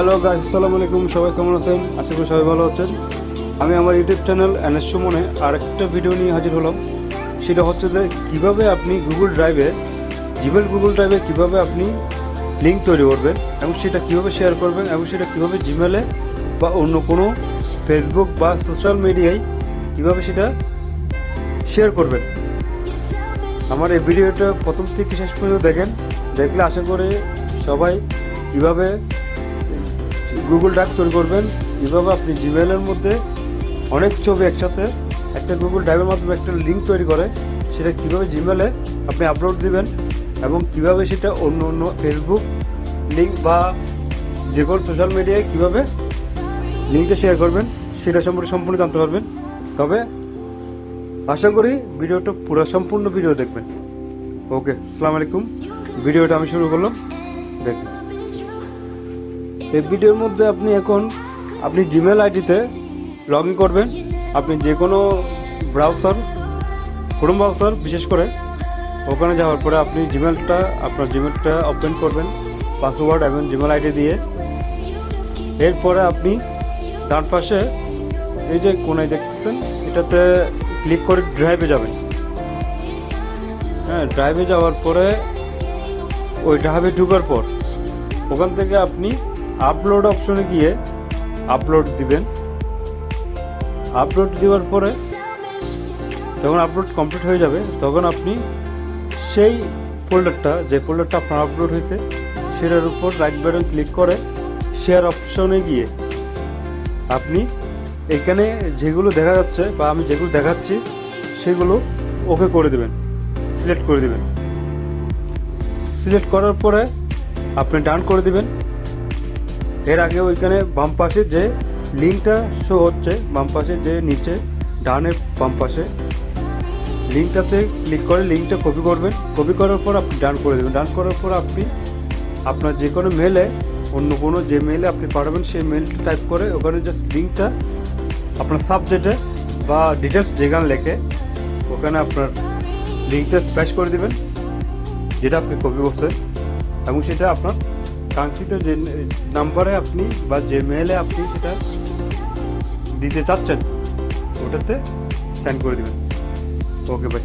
Hello guys, আসসালামু আলাইকুম। সবাই কেমন আছেন? আশা করি সবাই ভালো আছেন। আমি আমার ইউটিউব চ্যানেল এনএস সুমনে আরেকটা ভিডিও নিয়ে হাজির হলাম। সেটা হচ্ছে যে কীভাবে আপনি গুগল ড্রাইভে কীভাবে আপনি লিঙ্ক তৈরি করবেন এবং সেটা কীভাবে শেয়ার করবেন এবং সেটা কীভাবে জিমেলে বা অন্য কোনো ফেসবুক বা সোশ্যাল মিডিয়ায় কীভাবে সেটা শেয়ার করবেন। আমার এই ভিডিওটা প্রথম থেকে শেষ পর্যন্ত দেখলে আশা করি সবাই কীভাবে গুগল ড্রাইভ তৈরি করবেন, কীভাবে আপনি জিমেলের মধ্যে অনেক ছবি একসাথে একটা গুগল ড্রাইভের মাধ্যমে একটা লিঙ্ক তৈরি করে সেটা কীভাবে জিমেলে আপনি আপলোড দিবেন এবং কীভাবে সেটা অন্য ফেসবুক লিঙ্ক বা যে কোনো সোশ্যাল মিডিয়ায় কীভাবে লিঙ্কটা শেয়ার করবেন সেটা সম্পর্কে সম্পূর্ণ জানতে পারবেন। তবে আশা করি ভিডিওটা পুরো সম্পূর্ণ ভিডিও দেখবেন। ওকে, আসসালামু আলাইকুম। ভিডিওটা আমি শুরু করলাম, দেখুন। এই ভিডিওর মধ্যে আপনি জিমেল আইডিতে লগ ইন করবেন। আপনি যে কোনো ব্রাউজার, ক্রোম ব্রাউজার বিশেষ করে, ওখানে যাওয়ার পরে আপনি আপনার জিমেলটা ওপেন করবেন পাসওয়ার্ড এবং জিমেল আইডি দিয়ে। এরপরে আপনি ডান পাশে এই যে কোনায় দেখতেছেন এটাতে ক্লিক করে ড্রাইভে যাবেন। হ্যাঁ, ড্রাইভে যাওয়ার পরে ওই ড্রাইভে ঢোকার পর ওখান থেকে আপনি আপলোড অপশনে গিয়ে আপলোড দিবেন। আপলোড দেওয়ার পরে যখন আপলোড কমপ্লিট হয়ে যাবে তখন আপনি সেই যে ফোল্ডারটা আপনার আপলোড হয়েছে সেটার উপর রাইট বাটন ক্লিক করে শেয়ার অপশনে গিয়ে আপনি এখানে যেগুলো দেখা যাচ্ছে বা আমি যেগুলো দেখাচ্ছি সেগুলো ওকে করে দেবেন, সিলেক্ট করে দেবেন। সিলেক্ট করার পরে আপনি ডান করে দিবেন। এর আগে ওইখানে বাম পাশে যে লিঙ্কটা শো হচ্ছে, বাম পাশে যে নিচে ডানের বাম পাশে লিঙ্কটাতে ক্লিক করে লিঙ্কটা কপি করবেন। কপি করার পর আপনি ডান করে দেবেন। ডান করার পর আপনি আপনার যে কোনো মেলে, অন্য কোনো যে মেলে আপনি পাঠাবেন সেই মেলটা টাইপ করে ওখানে জাস্ট লিঙ্কটা আপনার সাবজেক্টে বা ডিটেলস যেখানে লেখে ওখানে আপনার লিঙ্কটা পেস্ট করে দেবেন যেটা আপনি কপি করছেন এবং সেটা আপনার কাঙ্ক্ষিত যে নাম্বারে আপনি বা যে মেলে আপনি সেটা দিতে চাচ্ছেন ওটাতে সেন্ড করে দেবেন। ওকে ভাই।